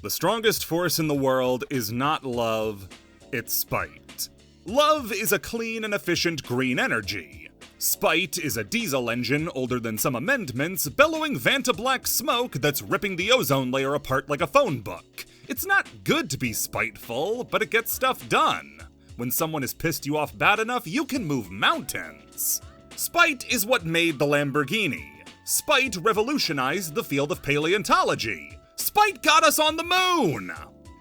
The strongest force in the world is not love, it's spite. Love is a clean and efficient green energy. Spite is a diesel engine older than some amendments, bellowing Vanta black smoke that's ripping the ozone layer apart like a phone book. It's not good to be spiteful, but it gets stuff done. When someone has pissed you off bad enough, you can move mountains. Spite is what made the Lamborghini. Spite revolutionized the field of paleontology. Spite got us on the moon!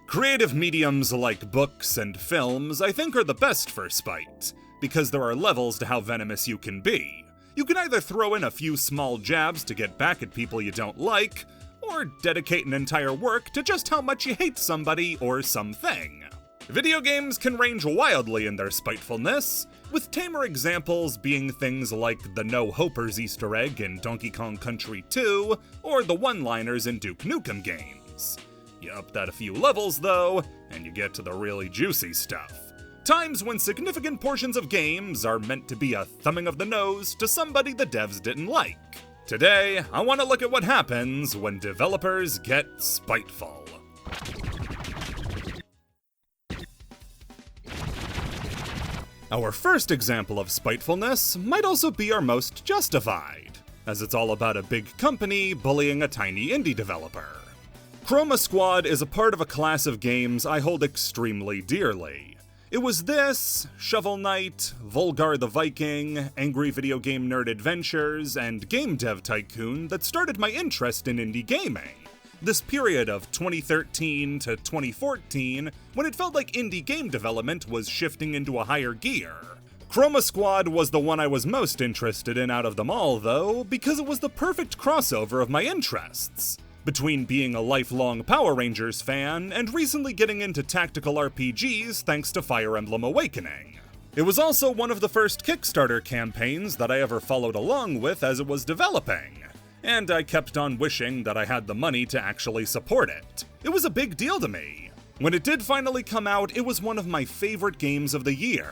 Creative mediums like books and films, I think, are the best for spite, because there are levels to how venomous you can be. You can either throw in a few small jabs to get back at people you don't like, or dedicate an entire work to just how much you hate somebody or something. Video games can range wildly in their spitefulness, with tamer examples being things like the No Hopers Easter egg in Donkey Kong Country 2, or the one-liners in Duke Nukem games. You up that a few levels, though, and you get to the really juicy stuff. Times when significant portions of games are meant to be a thumbing of the nose to somebody the devs didn't like. Today, I want to look at what happens when developers get spiteful. Our first example of spitefulness might also be our most justified, as it's all about a big company bullying a tiny indie developer. Chroma Squad is a part of a class of games I hold extremely dearly. It was this, Shovel Knight, Volgar the Viking, Angry Video Game Nerd Adventures, and Game Dev Tycoon that started my interest in indie gaming. This period of 2013 to 2014, when it felt like indie game development was shifting into a higher gear. Chroma Squad was the one I was most interested in out of them all, though, because it was the perfect crossover of my interests. Between being a lifelong Power Rangers fan and recently getting into tactical RPGs thanks to Fire Emblem Awakening. It was also one of the first Kickstarter campaigns that I ever followed along with as it was developing, and I kept on wishing that I had the money to actually support it. It was a big deal to me. When it did finally come out, it was one of my favorite games of the year,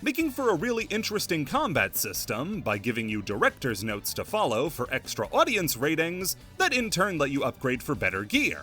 making for a really interesting combat system by giving you director's notes to follow for extra audience ratings that in turn let you upgrade for better gear.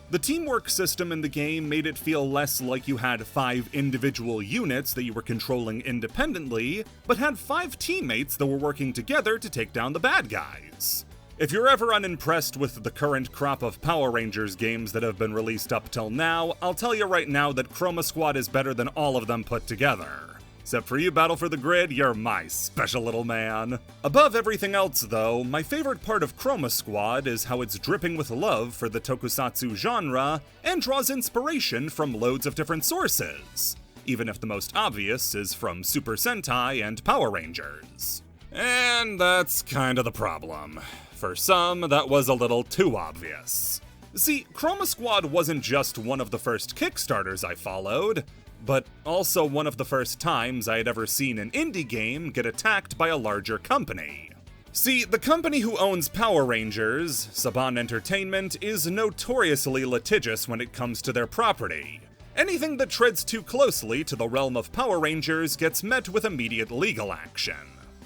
The teamwork system in the game made it feel less like you had 5 individual units that you were controlling independently, but had 5 teammates that were working together to take down the bad guys. If you're ever unimpressed with the current crop of Power Rangers games that have been released up till now, I'll tell you right now that Chroma Squad is better than all of them put together. Except for you, Battle for the Grid, you're my special little man. Above everything else, though, my favorite part of Chroma Squad is how it's dripping with love for the tokusatsu genre and draws inspiration from loads of different sources, even if the most obvious is from Super Sentai and Power Rangers. And that's kind of the problem. For some, that was a little too obvious. See, Chroma Squad wasn't just one of the first Kickstarters I followed, but also one of the first times I had ever seen an indie game get attacked by a larger company. See, the company who owns Power Rangers, Saban Entertainment, is notoriously litigious when it comes to their property. Anything that treads too closely to the realm of Power Rangers gets met with immediate legal action.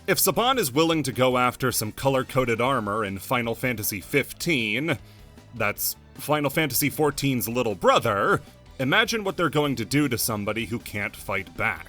If Saban is willing to go after some color-coded armor in Final Fantasy XV, that's Final Fantasy XIV's little brother, imagine what they're going to do to somebody who can't fight back.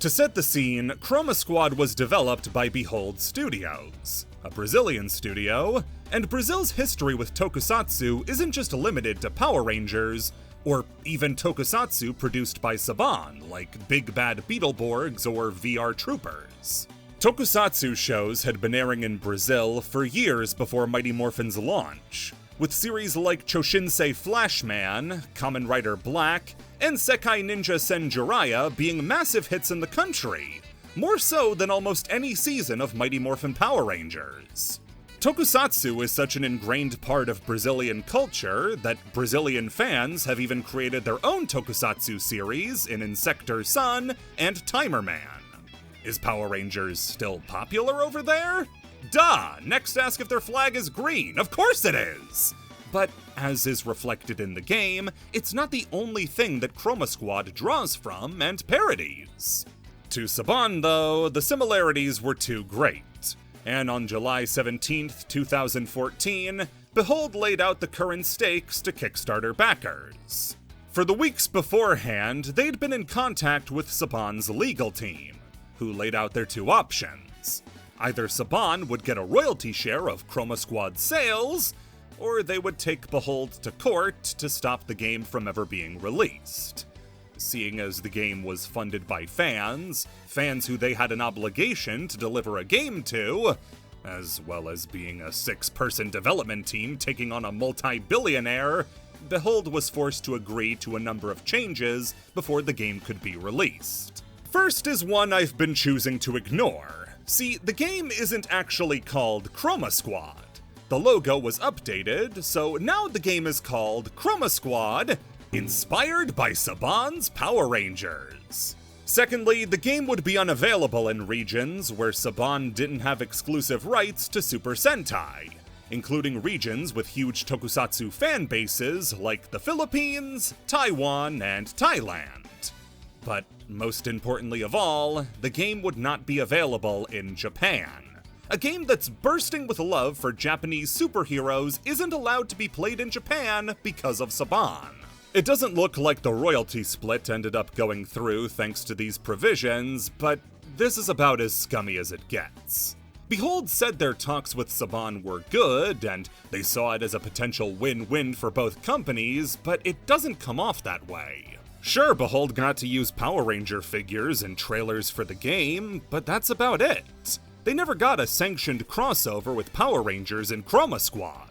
To set the scene, Chroma Squad was developed by Behold Studios, a Brazilian studio, and Brazil's history with tokusatsu isn't just limited to Power Rangers, or even tokusatsu produced by Saban, like Big Bad Beetleborgs or VR Troopers. Tokusatsu shows had been airing in Brazil for years before Mighty Morphin's launch, with series like Choshinsei Flashman, Kamen Rider Black, and Sekai Ninja Senjuraya being massive hits in the country, more so than almost any season of Mighty Morphin Power Rangers. Tokusatsu is such an ingrained part of Brazilian culture that Brazilian fans have even created their own tokusatsu series in Insector Sun and Timer Man. Is Power Rangers still popular over there? Duh! Next ask if their flag is green. Of course it is! But, as is reflected in the game, it's not the only thing that Chroma Squad draws from and parodies. To Saban, though, the similarities were too great, and on July 17th, 2014, Behold laid out the current stakes to Kickstarter backers. For the weeks beforehand, they'd been in contact with Saban's legal team, who laid out their two options. Either Saban would get a royalty share of Chroma Squad sales, or they would take Behold to court to stop the game from ever being released. Seeing as the game was funded by fans who they had an obligation to deliver a game to, as well as being a 6-person development team taking on a multi-billionaire, Behold was forced to agree to a number of changes before the game could be released. First is one I've been choosing to ignore. See, the game isn't actually called Chroma Squad. The logo was updated, so now the game is called Chroma Squad, inspired by Saban's Power Rangers. Secondly, the game would be unavailable in regions where Saban didn't have exclusive rights to Super Sentai, including regions with huge tokusatsu fan bases like the Philippines, Taiwan, and Thailand. But most importantly of all, the game would not be available in Japan. A game that's bursting with love for Japanese superheroes isn't allowed to be played in Japan because of Saban. It doesn't look like the royalty split ended up going through thanks to these provisions, but this is about as scummy as it gets. Behold said their talks with Saban were good, and they saw it as a potential win-win for both companies, but it doesn't come off that way. Sure, Behold got to use Power Ranger figures and trailers for the game, but that's about it. They never got a sanctioned crossover with Power Rangers in Chroma Squad.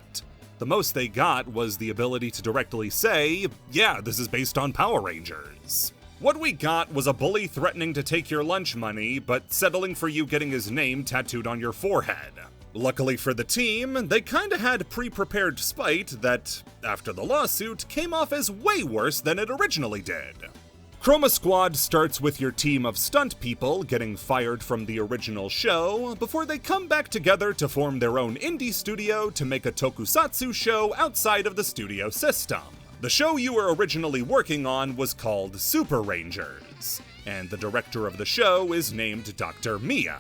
The most they got was the ability to directly say, yeah, this is based on Power Rangers. What we got was a bully threatening to take your lunch money, but settling for you getting his name tattooed on your forehead. Luckily for the team, they kinda had pre-prepared spite that, after the lawsuit, came off as way worse than it originally did. Chroma Squad starts with your team of stunt people getting fired from the original show before they come back together to form their own indie studio to make a tokusatsu show outside of the studio system. The show you were originally working on was called Super Rangers, and the director of the show is named Dr. Mia,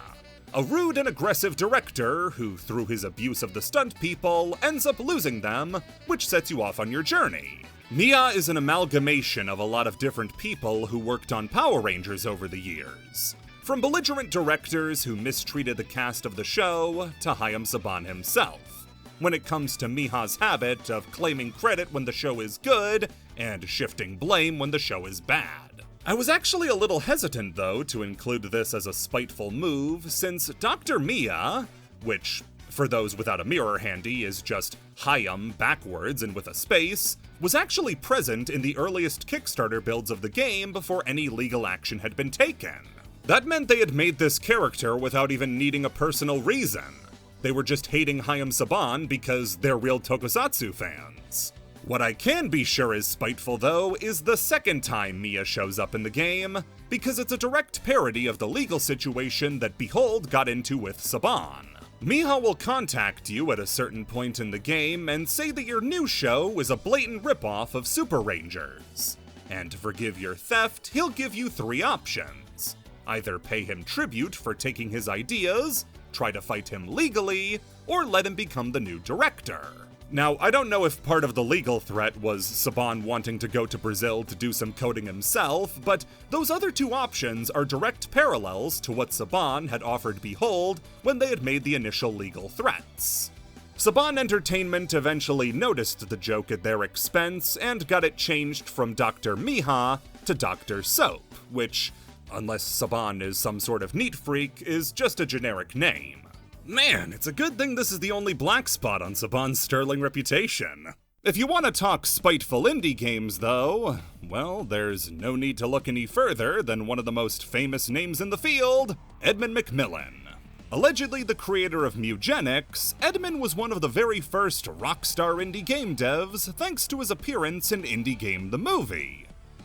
a rude and aggressive director who, through his abuse of the stunt people, ends up losing them, which sets you off on your journey. Mia is an amalgamation of a lot of different people who worked on Power Rangers over the years. From belligerent directors who mistreated the cast of the show, to Hayam Saban himself, when it comes to Miha's habit of claiming credit when the show is good, and shifting blame when the show is bad. I was actually a little hesitant, though, to include this as a spiteful move, since Dr. Mia, which, for those without a mirror handy, is just Hayam backwards and with a space, was actually present in the earliest Kickstarter builds of the game before any legal action had been taken. That meant they had made this character without even needing a personal reason. They were just hating Hayam Saban because they're real tokusatsu fans. What I can be sure is spiteful, though, is the second time Mia shows up in the game, because it's a direct parody of the legal situation that Behold got into with Saban. Mia will contact you at a certain point in the game and say that your new show is a blatant ripoff of Super Rangers. And to forgive your theft, he'll give you 3 options. Either pay him tribute for taking his ideas, try to fight him legally, or let him become the new director. Now, I don't know if part of the legal threat was Saban wanting to go to Brazil to do some coding himself, but those other 2 options are direct parallels to what Saban had offered Behold when they had made the initial legal threats. Saban Entertainment eventually noticed the joke at their expense and got it changed from Dr. Miha to Dr. Soap, which, unless Saban is some sort of neat freak, is just a generic name. Man, it's a good thing this is the only black spot on Saban's sterling reputation. If you want to talk spiteful indie games, though, well, there's no need to look any further than one of the most famous names in the field, Edmund McMillen. Allegedly the creator of Mugenics, Edmund was one of the very first rockstar indie game devs thanks to his appearance in Indie Game the Movie.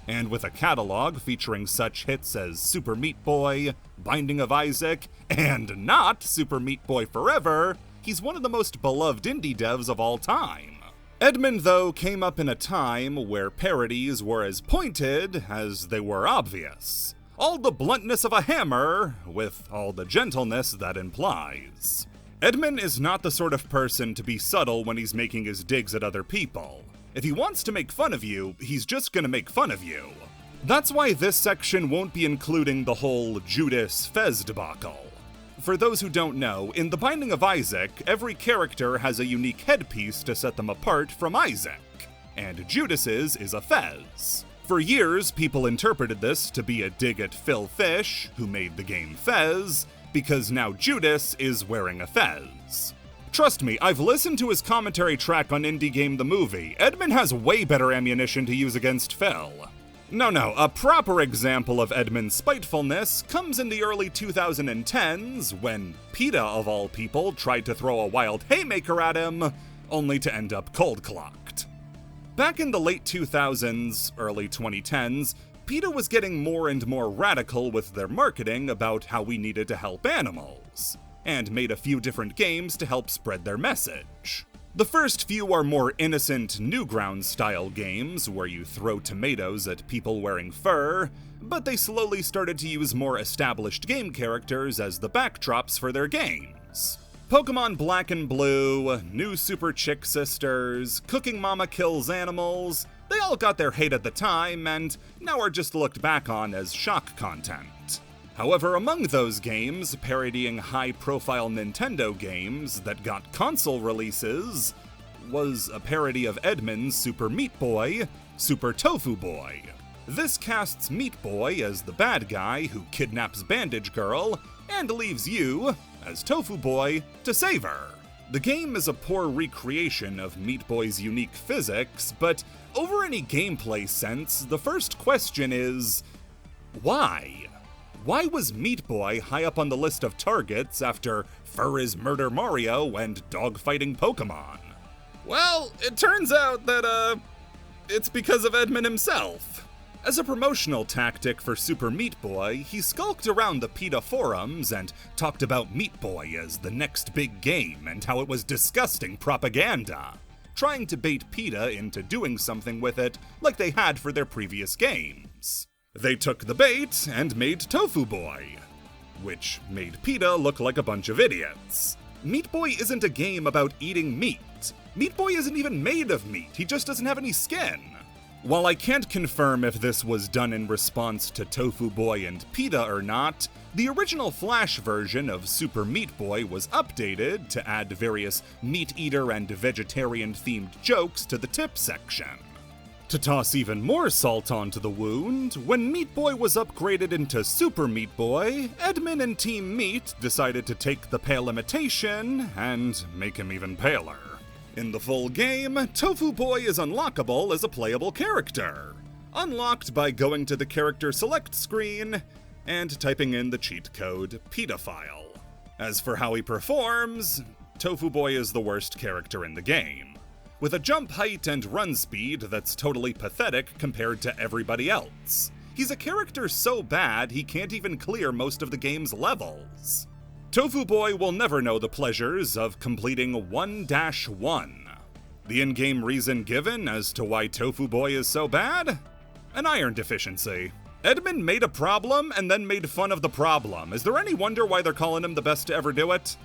And with a catalog featuring such hits as Super Meat Boy, Binding of Isaac, and not Super Meat Boy Forever, he's one of the most beloved indie devs of all time. Edmund, though, came up in a time where parodies were as pointed as they were obvious. All the bluntness of a hammer, with all the gentleness that implies. Edmund is not the sort of person to be subtle when he's making his digs at other people. If he wants to make fun of you, he's just gonna make fun of you. That's why this section won't be including the whole Judas Fez debacle. For those who don't know, in The Binding of Isaac, every character has a unique headpiece to set them apart from Isaac, and Judas's is a fez. For years, people interpreted this to be a dig at Phil Fish, who made the game Fez, because now Judas is wearing a fez. Trust me, I've listened to his commentary track on Indie Game the Movie. Edmund has way better ammunition to use against Phil. No, a proper example of Edmund's spitefulness comes in the early 2010s when PETA, of all people, tried to throw a wild haymaker at him, only to end up cold-clocked. Back in the late 2000s, early 2010s, PETA was getting more and more radical with their marketing about how we needed to help animals, and made a few different games to help spread their message. The first few are more innocent Newgrounds-style games where you throw tomatoes at people wearing fur, but they slowly started to use more established game characters as the backdrops for their games. Pokemon Black and Blue, New Super Chick Sisters, Cooking Mama Kills Animals, they all got their hate at the time and now are just looked back on as shock content. However, among those games, parodying high-profile Nintendo games that got console releases, was a parody of Edmund's Super Meat Boy, Super Tofu Boy. This casts Meat Boy as the bad guy who kidnaps Bandage Girl and leaves you, as Tofu Boy, to save her. The game is a poor recreation of Meat Boy's unique physics, but over any gameplay sense, the first question is, why? Why was Meat Boy high up on the list of targets after Fur is Murder Mario and dogfighting Pokemon? Well, it turns out that, it's because of Edmund himself. As a promotional tactic for Super Meat Boy, he skulked around the PETA forums and talked about Meat Boy as the next big game and how it was disgusting propaganda, trying to bait PETA into doing something with it like they had for their previous games. They took the bait and made Tofu Boy, which made PETA look like a bunch of idiots. Meat Boy isn't a game about eating meat. Meat Boy isn't even made of meat, he just doesn't have any skin. While I can't confirm if this was done in response to Tofu Boy and PETA or not, the original Flash version of Super Meat Boy was updated to add various meat-eater and vegetarian-themed jokes to the tip section. To toss even more salt onto the wound, when Meat Boy was upgraded into Super Meat Boy, Edmund and Team Meat decided to take the pale imitation and make him even paler. In the full game, Tofu Boy is unlockable as a playable character, unlocked by going to the character select screen and typing in the cheat code pedophile. As for how he performs, Tofu Boy is the worst character in the game, with a jump height and run speed that's totally pathetic compared to everybody else. He's a character so bad he can't even clear most of the game's levels. Tofu Boy will never know the pleasures of completing 1-1. The in-game reason given as to why Tofu Boy is so bad? An iron deficiency. Edmund made a problem and then made fun of the problem. Is there any wonder why they're calling him the best to ever do it?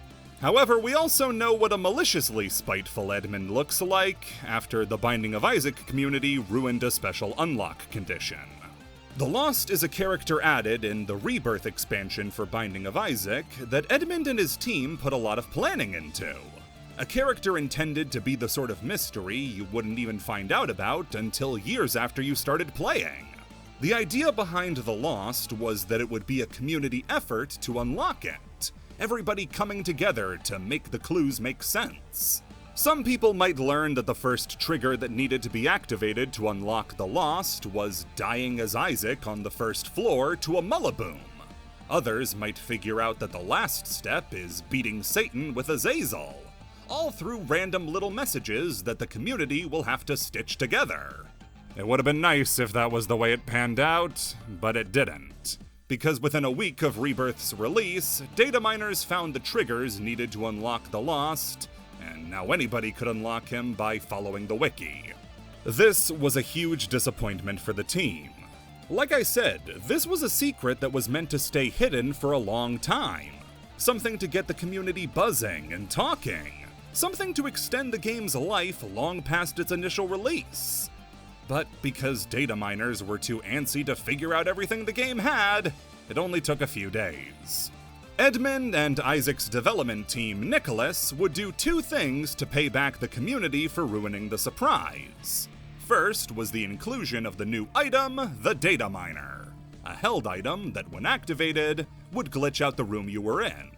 However, we also know what a maliciously spiteful Edmund looks like after the Binding of Isaac community ruined a special unlock condition. The Lost is a character added in the Rebirth expansion for Binding of Isaac that Edmund and his team put a lot of planning into. A character intended to be the sort of mystery you wouldn't even find out about until years after you started playing. The idea behind The Lost was that it would be a community effort to unlock it, everybody coming together to make the clues make sense. Some people might learn that the first trigger that needed to be activated to unlock The Lost was dying as Isaac on the first floor to a Mullaboom. Others might figure out that the last step is beating Satan with Azazel, all through random little messages that the community will have to stitch together. It would have been nice if that was the way it panned out, but it didn't. Because within a week of Rebirth's release, data miners found the triggers needed to unlock The Lost, and now anybody could unlock him by following the wiki. This was a huge disappointment for the team. Like I said, this was a secret that was meant to stay hidden for a long time. something to get the community buzzing and talking, something to extend the game's life long past its initial release. But because data miners were too antsy to figure out everything the game had, it only took a few days. Edmund and Isaac's development team, Nicholas, would do two things to pay back the community for ruining the surprise. First was the inclusion of the new item, the data miner, a held item that when activated would glitch out the room you were in,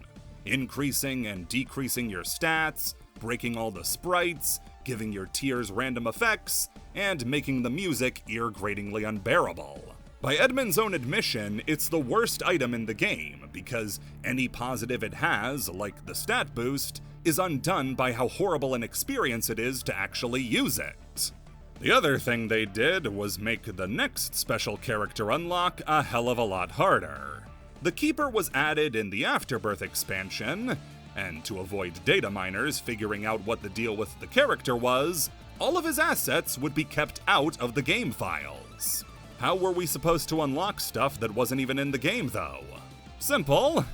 increasing and decreasing your stats, breaking all the sprites, giving your tiers random effects, and making the music ear-gratingly unbearable. By Edmund's own admission, it's the worst item in the game because any positive it has, like the stat boost, is undone by how horrible an experience it is to actually use it. The other thing they did was make the next special character unlock a hell of a lot harder. The Keeper was added in the Afterbirth expansion, and to avoid data miners figuring out what the deal with the character was, all of his assets would be kept out of the game files. How were we supposed to unlock stuff that wasn't even in the game, though? Simple.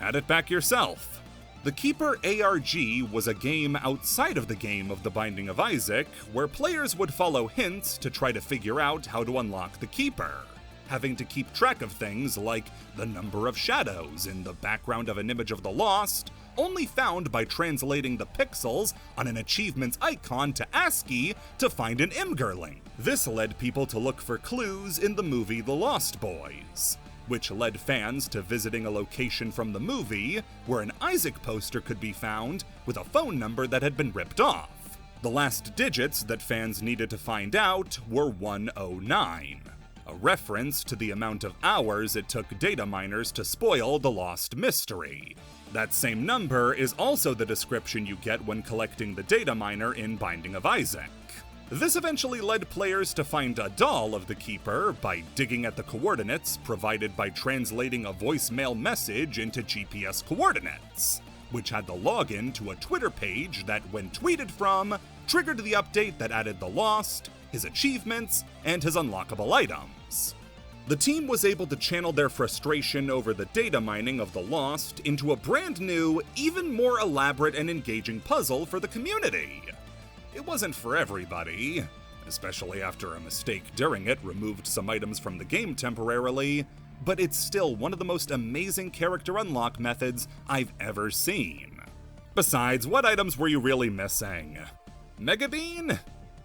Add it back yourself. The Keeper ARG was a game outside of the game of The Binding of Isaac, where players would follow hints to try to figure out how to unlock the Keeper, having to keep track of things like the number of shadows in the background of an image of the lost, only found by translating the pixels on an achievement's icon to ASCII to find an Imgur link. This led people to look for clues in the movie The Lost Boys, which led fans to visiting a location from the movie where an Isaac poster could be found with a phone number that had been ripped off. The last digits that fans needed to find out were 109, a reference to the amount of hours it took data miners to spoil the lost mystery. That same number is also the description you get when collecting the data miner in Binding of Isaac. This eventually led players to find a doll of the Keeper by digging at the coordinates provided by translating a voicemail message into GPS coordinates, which had the login to a Twitter page that, when tweeted from, triggered the update that added the Lost, his achievements, and his unlockable items. The team was able to channel their frustration over the data mining of the Lost into a brand new, even more elaborate and engaging puzzle for the community. It wasn't for everybody, especially after a mistake during it removed some items from the game temporarily, but it's still one of the most amazing character unlock methods I've ever seen. Besides, what items were you really missing? Mega Bean?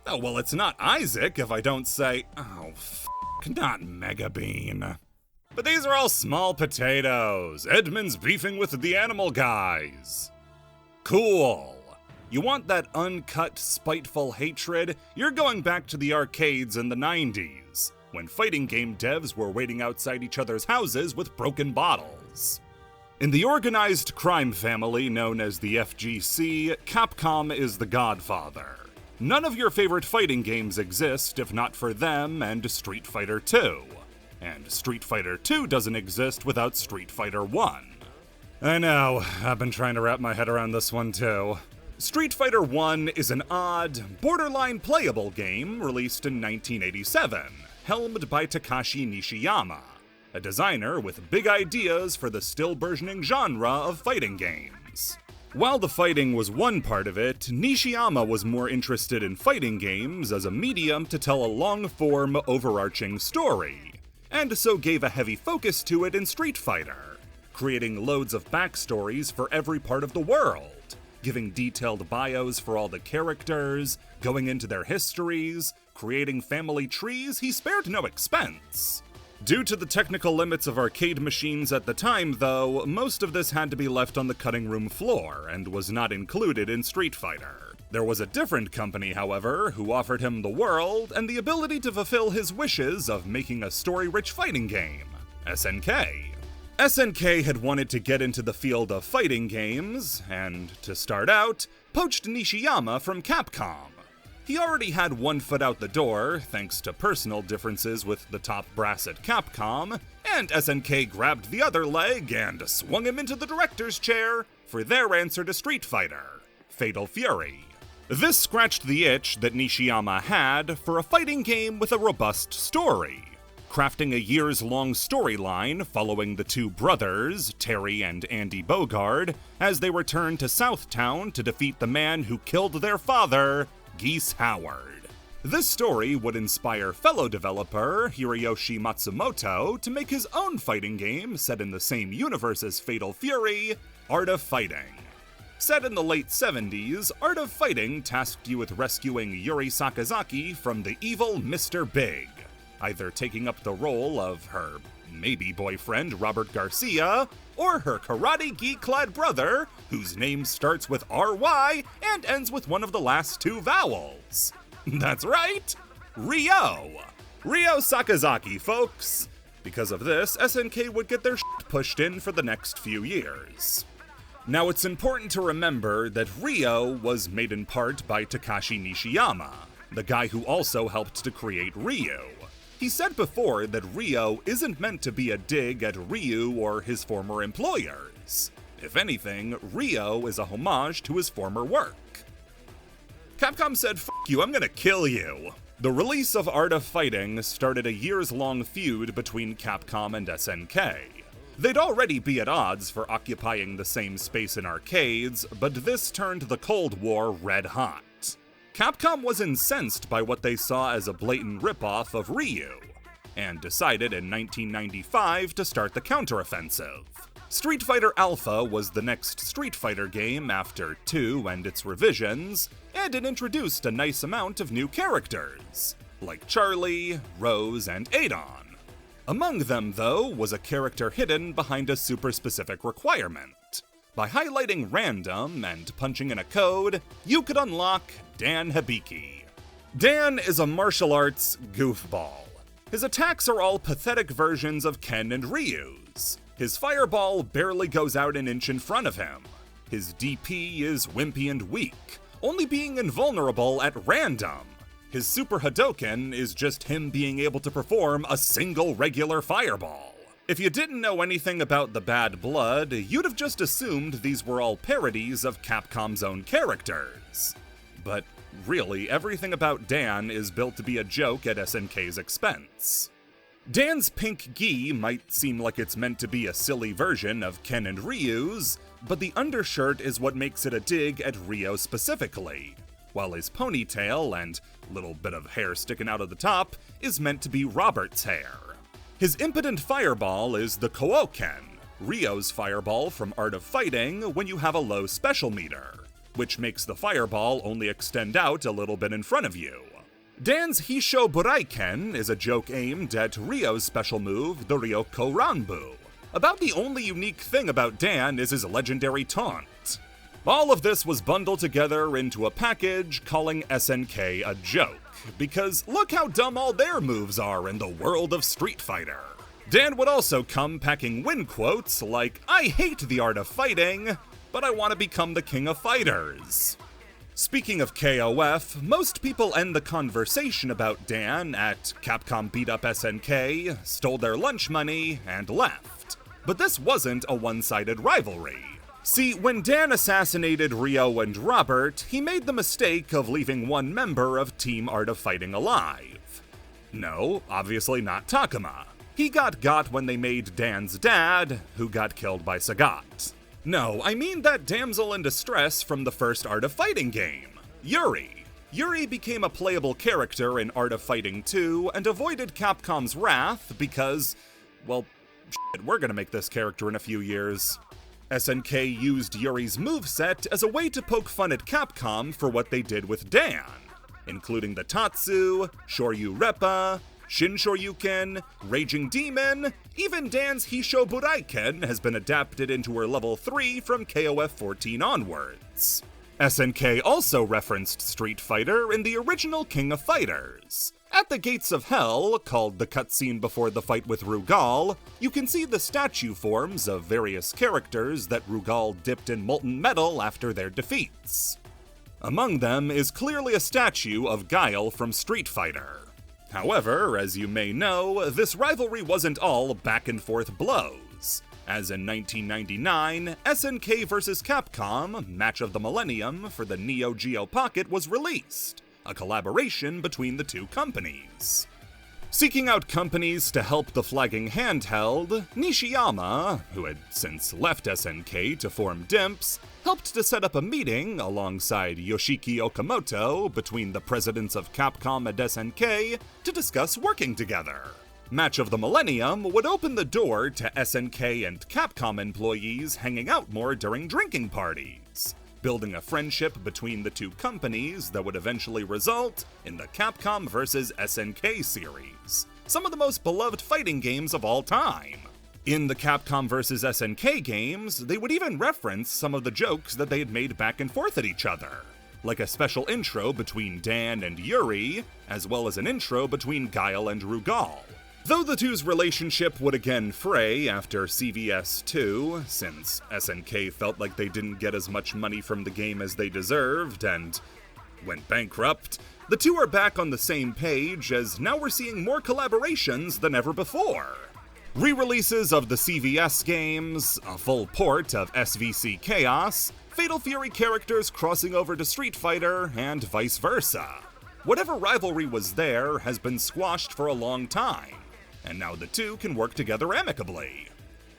Oh, well, it's not Isaac if I don't say, not Mega Bean. But these are all small potatoes. Edmund's beefing with the animal guys. Cool. You want that uncut, spiteful hatred? You're going back to the arcades in the 90s, when fighting game devs were waiting outside each other's houses with broken bottles. In the organized crime family known as the FGC, Capcom is the godfather. None of your favorite fighting games exist if not for them and Street Fighter II. And Street Fighter II doesn't exist without Street Fighter 1. I know, I've been trying to wrap my head around this one too. Street Fighter 1 is an odd, borderline playable game released in 1987, helmed by Takashi Nishiyama, a designer with big ideas for the still burgeoning genre of fighting games. While the fighting was one part of it, Nishiyama was more interested in fighting games as a medium to tell a long-form, overarching story, and so gave a heavy focus to it in Street Fighter, creating loads of backstories for every part of the world, giving detailed bios for all the characters, going into their histories, creating family trees. He spared no expense. Due to the technical limits of arcade machines at the time, though, most of this had to be left on the cutting room floor and was not included in Street Fighter. There was a different company, however, who offered him the world and the ability to fulfill his wishes of making a story-rich fighting game, SNK. SNK had wanted to get into the field of fighting games, and, to start out, poached Nishiyama from Capcom. He already had one foot out the door, thanks to personal differences with the top brass at Capcom, and SNK grabbed the other leg and swung him into the director's chair for their answer to Street Fighter, Fatal Fury. This scratched the itch that Nishiyama had for a fighting game with a robust story, crafting a years-long storyline following the two brothers, Terry and Andy Bogard, as they returned to Southtown to defeat the man who killed their father, Geese Howard. This story would inspire fellow developer Hiroyoshi Matsumoto to make his own fighting game set in the same universe as Fatal Fury, Art of Fighting. Set in the late 70s, Art of Fighting tasked you with rescuing Yuri Sakazaki from the evil Mr. Big, either taking up the role of her maybe boyfriend Robert Garcia, or her karate-gi-clad brother, whose name starts with RY and ends with one of the last two vowels. That's right, Ryo! Ryo Sakazaki, folks! Because of this, SNK would get their shit pushed in for the next few years. Now, it's important to remember that Ryo was made in part by Takashi Nishiyama, the guy who also helped to create Ryu. He said before that Ryo isn't meant to be a dig at Ryu or his former employers. If anything, Ryo is a homage to his former work. Capcom said, "F you, I'm gonna kill you." The release of Art of Fighting started a years-long feud between Capcom and SNK. They'd already be at odds for occupying the same space in arcades, but this turned the Cold War red hot. Capcom was incensed by what they saw as a blatant ripoff of Ryu, and decided in 1995 to start the counteroffensive. Street Fighter Alpha was the next Street Fighter game after 2 and its revisions, and it introduced a nice amount of new characters, like Charlie, Rose, and Adon. Among them, though, was a character hidden behind a super-specific requirement. By highlighting random and punching in a code, you could unlock Dan Hibiki. Dan is a martial arts goofball. His attacks are all pathetic versions of Ken and Ryu's. His fireball barely goes out an inch in front of him. His DP is wimpy and weak, only being invulnerable at random. His Super Hadoken is just him being able to perform a single regular fireball. If you didn't know anything about the bad blood, you'd have just assumed these were all parodies of Capcom's own characters. But really, everything about Dan is built to be a joke at SNK's expense. Dan's pink gi might seem like it's meant to be a silly version of Ken and Ryu's, but the undershirt is what makes it a dig at Ryo specifically, while his ponytail and little bit of hair sticking out of the top is meant to be Robert's hair. His impotent fireball is the Kouken, Ryo's fireball from Art of Fighting when you have a low special meter, which makes the fireball only extend out a little bit in front of you. Dan's Hisho Buraiken is a joke aimed at Ryo's special move, the Ryoko Ranbu. About the only unique thing about Dan is his legendary taunt. All of this was bundled together into a package calling SNK a joke, because look how dumb all their moves are in the world of Street Fighter. Dan would also come packing win quotes like, "I hate the art of fighting, but I want to become the king of fighters." Speaking of KOF, most people end the conversation about Dan at Capcom beat up SNK, stole their lunch money, and left. But this wasn't a one-sided rivalry. See, when Dan assassinated Ryo and Robert, he made the mistake of leaving one member of Team Art of Fighting alive. No, obviously not Takuma. He got when they made Dan's dad, who got killed by Sagat. No, I mean that damsel in distress from the first Art of Fighting game, Yuri. Yuri became a playable character in Art of Fighting 2 and avoided Capcom's wrath because, well, shit, we're gonna make this character in a few years. SNK used Yuri's moveset as a way to poke fun at Capcom for what they did with Dan, including the Tatsu, Shoryu Reppa, Shin Shoryuken, Raging Demon, even Dan's Hisho Buraiken has been adapted into her level 3 from KOF 14 onwards. SNK also referenced Street Fighter in the original King of Fighters. At the Gates of Hell, called the cutscene before the fight with Rugal, you can see the statue forms of various characters that Rugal dipped in molten metal after their defeats. Among them is clearly a statue of Guile from Street Fighter. However, as you may know, this rivalry wasn't all back-and-forth blows, as in 1999, SNK vs. Capcom Match of the Millennium for the Neo Geo Pocket was released, a collaboration between the two companies. Seeking out companies to help the flagging handheld, Nishiyama, who had since left SNK to form DIMPS, helped to set up a meeting alongside Yoshiki Okamoto between the presidents of Capcom and SNK to discuss working together. Match of the Millennium would open the door to SNK and Capcom employees hanging out more during drinking parties, building a friendship between the two companies that would eventually result in the Capcom vs. SNK series, some of the most beloved fighting games of all time. In the Capcom vs. SNK games, they would even reference some of the jokes that they had made back and forth at each other, like a special intro between Dan and Yuri, as well as an intro between Guile and Rugal. Though the two's relationship would again fray after CVS2, since SNK felt like they didn't get as much money from the game as they deserved and went bankrupt, the two are back on the same page as now we're seeing more collaborations than ever before. Re-releases of the CVS games, a full port of SVC Chaos, Fatal Fury characters crossing over to Street Fighter, and vice versa. Whatever rivalry was there has been squashed for a long time, and now the two can work together amicably.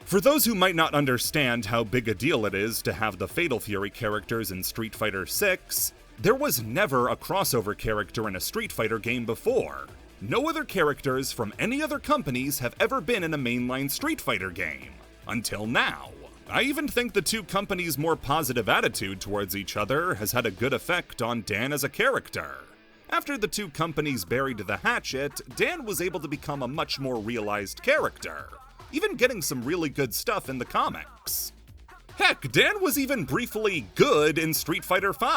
For those who might not understand how big a deal it is to have the Fatal Fury characters in Street Fighter 6, there was never a crossover character in a Street Fighter game before. No other characters from any other companies have ever been in a mainline Street Fighter game, until now. I even think the two companies' more positive attitude towards each other has had a good effect on Dan as a character. After the two companies buried the hatchet, Dan was able to become a much more realized character, even getting some really good stuff in the comics. Heck, Dan was even briefly good in Street Fighter V,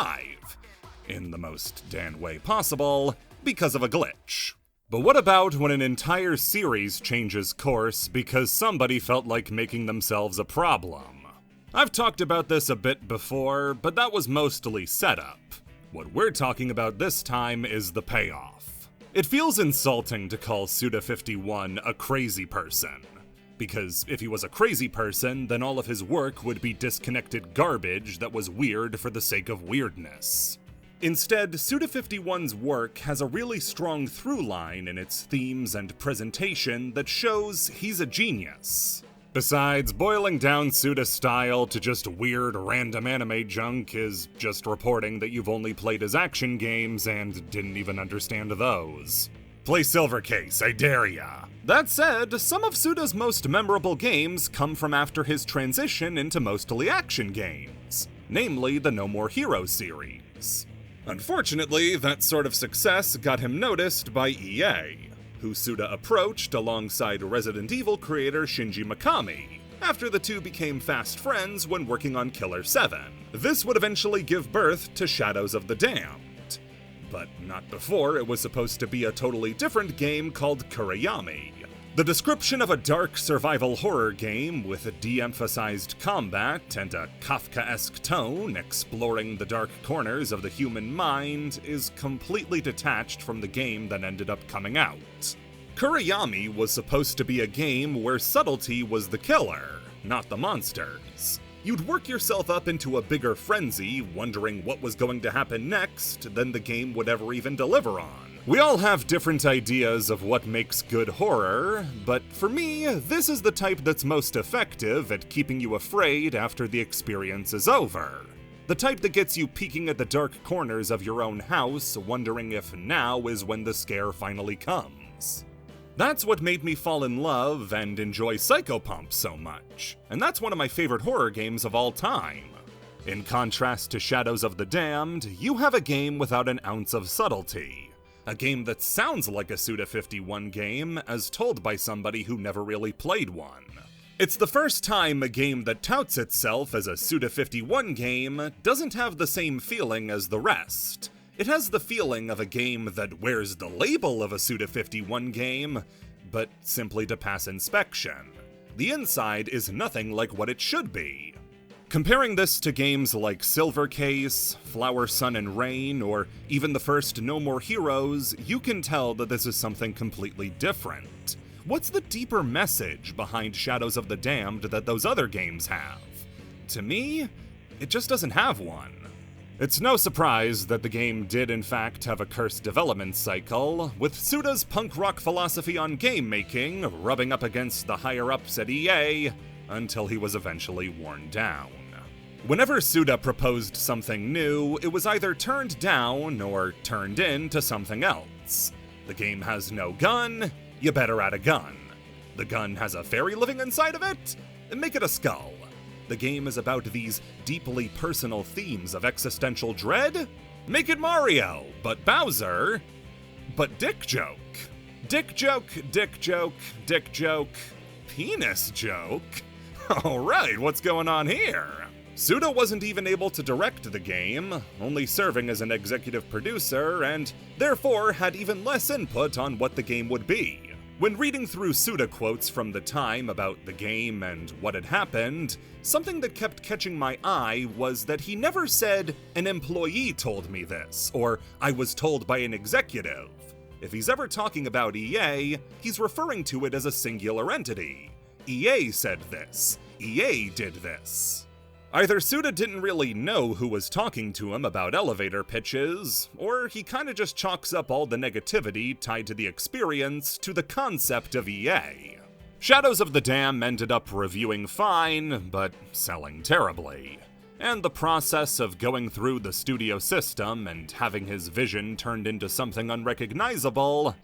in the most Dan way possible, because of a glitch. But what about when an entire series changes course because somebody felt like making themselves a problem? I've talked about this a bit before, but that was mostly setup. What we're talking about this time is the payoff. It feels insulting to call Suda51 a crazy person, because if he was a crazy person, then all of his work would be disconnected garbage that was weird for the sake of weirdness. Instead, Suda51's work has a really strong through line in its themes and presentation that shows he's a genius. Besides, boiling down Suda's style to just weird random anime junk is just reporting that you've only played his action games and didn't even understand those. Play Silver Case, I dare ya. That said, some of Suda's most memorable games come from after his transition into mostly action games, namely the No More Heroes series. Unfortunately, that sort of success got him noticed by EA, who Suda approached alongside Resident Evil creator Shinji Mikami, after the two became fast friends when working on Killer 7. This would eventually give birth to Shadows of the Damned, but not before it was supposed to be a totally different game called Kurayami. The description of a dark survival horror game with a de-emphasized combat and a Kafkaesque tone exploring the dark corners of the human mind is completely detached from the game that ended up coming out. Kurayami was supposed to be a game where subtlety was the killer, not the monsters. You'd work yourself up into a bigger frenzy, wondering what was going to happen next than the game would ever even deliver on. We all have different ideas of what makes good horror, but for me, this is the type that's most effective at keeping you afraid after the experience is over. The type that gets you peeking at the dark corners of your own house, wondering if now is when the scare finally comes. That's what made me fall in love and enjoy Psychopomp so much, and that's one of my favorite horror games of all time. In contrast to Shadows of the Damned, you have a game without an ounce of subtlety. A game that sounds like a Suda51 game, as told by somebody who never really played one. It's the first time a game that touts itself as a Suda51 game doesn't have the same feeling as the rest. It has the feeling of a game that wears the label of a Suda51 game, but simply to pass inspection. The inside is nothing like what it should be. Comparing this to games like Silver Case, Flower, Sun, and Rain, or even the first No More Heroes, you can tell that this is something completely different. What's the deeper message behind Shadows of the Damned that those other games have? To me, it just doesn't have one. It's no surprise that the game did in fact have a cursed development cycle, with Suda's punk rock philosophy on game making rubbing up against the higher-ups at EA until he was eventually worn down. Whenever Suda proposed something new, it was either turned down or turned into something else. The game has no gun, you better add a gun. The gun has a fairy living inside of it? Make it a skull. The game is about these deeply personal themes of existential dread? Make it Mario, but Bowser. But dick joke. Dick joke, dick joke, dick joke, penis joke? Alright, what's going on here? Suda wasn't even able to direct the game, only serving as an executive producer, and therefore had even less input on what the game would be. When reading through Suda quotes from the time about the game and what had happened, something that kept catching my eye was that he never said, "An employee told me this," or "I was told by an executive." If he's ever talking about EA, he's referring to it as a singular entity. EA said this. EA did this. Either Suda didn't really know who was talking to him about elevator pitches, or he kinda just chalks up all the negativity tied to the experience to the concept of EA. Shadows of the Dam ended up reviewing fine, but selling terribly. And the process of going through the studio system and having his vision turned into something unrecognizable,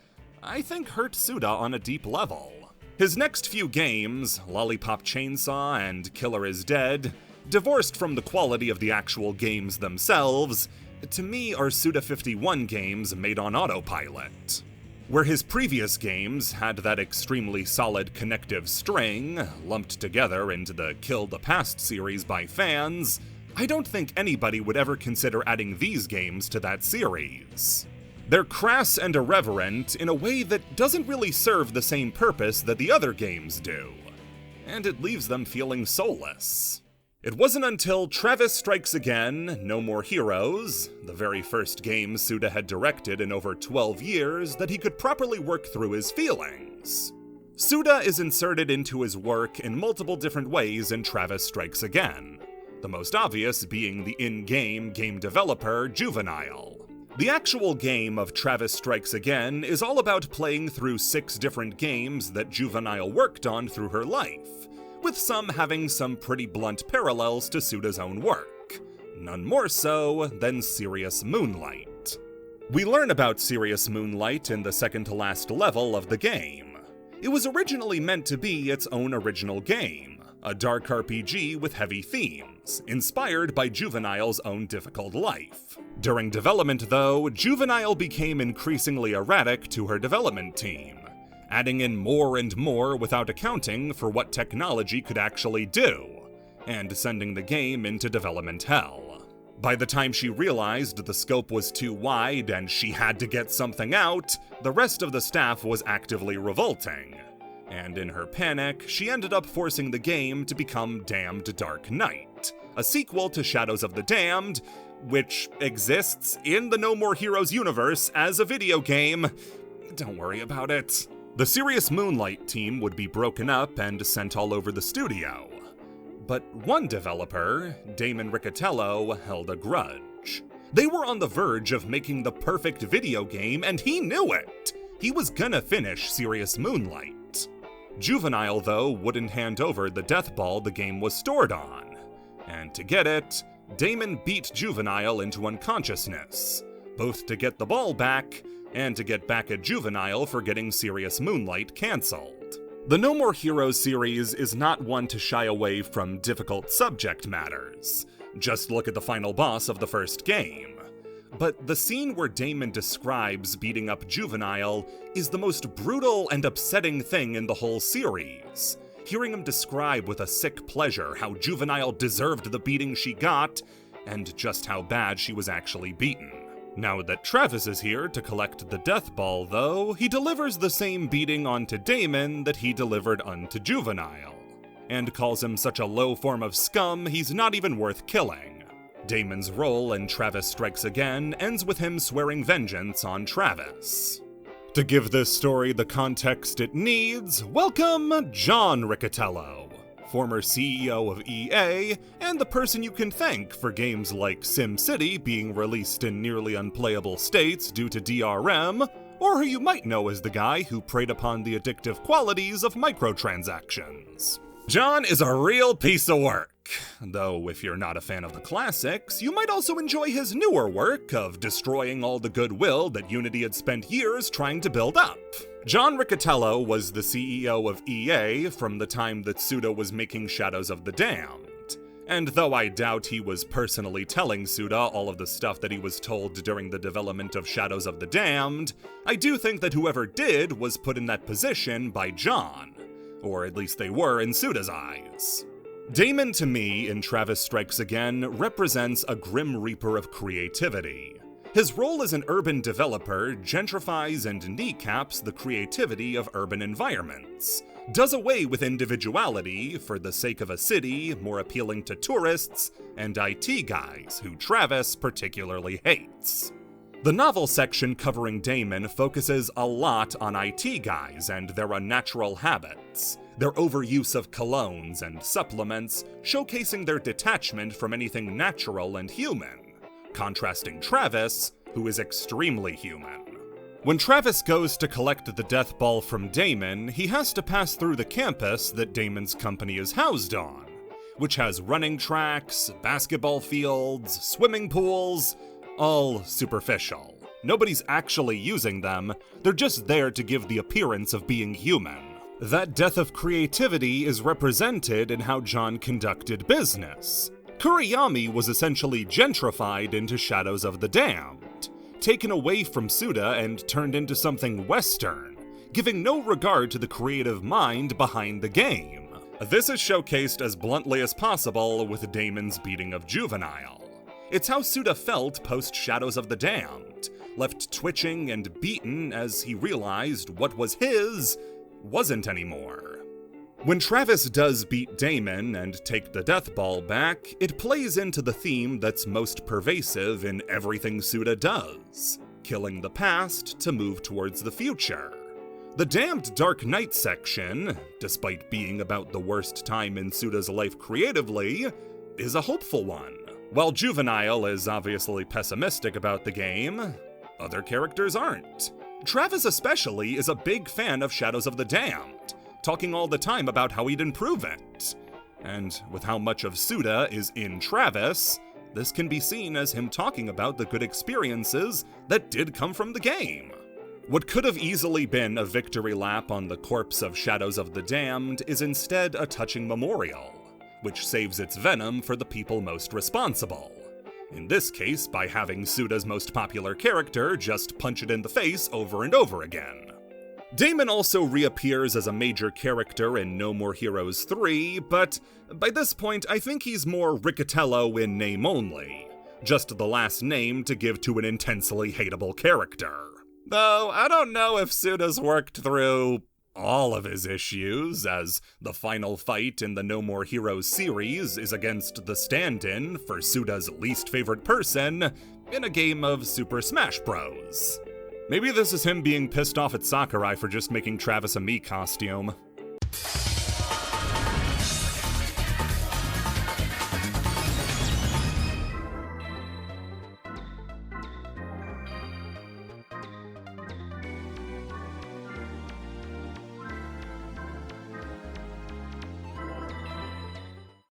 I think hurt Suda on a deep level. His next few games, Lollipop Chainsaw and Killer is Dead, divorced from the quality of the actual games themselves, to me are Suda51 games made on autopilot. Where his previous games had that extremely solid connective string, lumped together into the Kill the Past series by fans, I don't think anybody would ever consider adding these games to that series. They're crass and irreverent in a way that doesn't really serve the same purpose that the other games do, and it leaves them feeling soulless. It wasn't until Travis Strikes Again, No More Heroes, the very first game Suda had directed in over 12 years, that he could properly work through his feelings. Suda is inserted into his work in multiple different ways in Travis Strikes Again, the most obvious being the in-game game developer, Juvenile. The actual game of Travis Strikes Again is all about playing through 6 different games that Juvenile worked on through her life, with some having some pretty blunt parallels to Suda's own work, none more so than Serious Moonlight. We learn about Serious Moonlight in the second-to-last level of the game. It was originally meant to be its own original game, a dark RPG with heavy themes, inspired by Juvenile's own difficult life. During development, though, Juvenile became increasingly erratic to her development team, adding in more and more without accounting for what technology could actually do, and sending the game into development hell. By the time she realized the scope was too wide and she had to get something out, the rest of the staff was actively revolting, and in her panic, she ended up forcing the game to become Damned Dark Night, a sequel to Shadows of the Damned, which exists in the No More Heroes universe as a video game. Don't worry about it. The Serious Moonlight team would be broken up and sent all over the studio. But one developer, Damon Riccatello, held a grudge. They were on the verge of making the perfect video game, and he knew it! He was gonna finish Serious Moonlight. Juvenile, though, wouldn't hand over the death ball the game was stored on. And to get it, Damon beat Juvenile into unconsciousness, both to get the ball back and to get back at Juvenile for getting Serious Moonlight cancelled. The No More Heroes series is not one to shy away from difficult subject matters. Just look at the final boss of the first game. But the scene where Damon describes beating up Juvenile is the most brutal and upsetting thing in the whole series. Hearing him describe with a sick pleasure how Juvenile deserved the beating she got, and just how bad she was actually beaten. Now that Travis is here to collect the death ball, though, he delivers the same beating onto Damon that he delivered unto Juvenile, and calls him such a low form of scum he's not even worth killing. Damon's role in Travis Strikes Again ends with him swearing vengeance on Travis. To give this story the context it needs, welcome John Riccatello. former CEO of EA, and the person you can thank for games like SimCity being released in nearly unplayable states due to DRM, or who you might know as the guy who preyed upon the addictive qualities of microtransactions. John is a real piece of work, though if you're not a fan of the classics, you might also enjoy his newer work of destroying all the goodwill that Unity had spent years trying to build up. John Riccitiello was the CEO of EA from the time that Suda was making Shadows of the Damned. And though I doubt he was personally telling Suda all of the stuff that he was told during the development of Shadows of the Damned, I do think that whoever did was put in that position by John. Or at least they were in Suda's eyes. Damon, to me, in Travis Strikes Again, represents a grim reaper of creativity. His role as an urban developer gentrifies and kneecaps the creativity of urban environments, does away with individuality for the sake of a city more appealing to tourists and IT guys who Travis particularly hates. The novel section covering Damon focuses a lot on IT guys and their unnatural habits, their overuse of colognes and supplements, showcasing their detachment from anything natural and human, contrasting Travis, who is extremely human. When Travis goes to collect the death ball from Damon, he has to pass through the campus that Damon's company is housed on, which has running tracks, basketball fields, swimming pools, all superficial. Nobody's actually using them, they're just there to give the appearance of being human. That death of creativity is represented in how John conducted business. Kuriyami was essentially gentrified into Shadows of the Damned, taken away from Suda and turned into something Western, giving no regard to the creative mind behind the game. This is showcased as bluntly as possible with Damon's beating of Juvenile. It's how Suda felt post-Shadows of the Damned, left twitching and beaten as he realized what was his wasn't anymore. When Travis does beat Damon and take the death ball back, it plays into the theme that's most pervasive in everything Suda does, killing the past to move towards the future. The Damned Dark Knight section, despite being about the worst time in Suda's life creatively, is a hopeful one. While Juvenile is obviously pessimistic about the game, other characters aren't. Travis especially is a big fan of Shadows of the Damned, talking all the time about how he'd improve it. And with how much of Suda is in Travis, this can be seen as him talking about the good experiences that did come from the game. What could have easily been a victory lap on the corpse of Shadows of the Damned is instead a touching memorial, which saves its venom for the people most responsible. In this case, by having Suda's most popular character just punch it in the face over and over again. Damon also reappears as a major character in No More Heroes 3, but by this point I think he's more Riccitiello in name only, just the last name to give to an intensely hateable character. Though I don't know if Suda's worked through all of his issues, as the final fight in the No More Heroes series is against the stand-in for Suda's least favorite person in a game of Super Smash Bros. Maybe this is him being pissed off at Sakurai for just making Travis a Mii costume.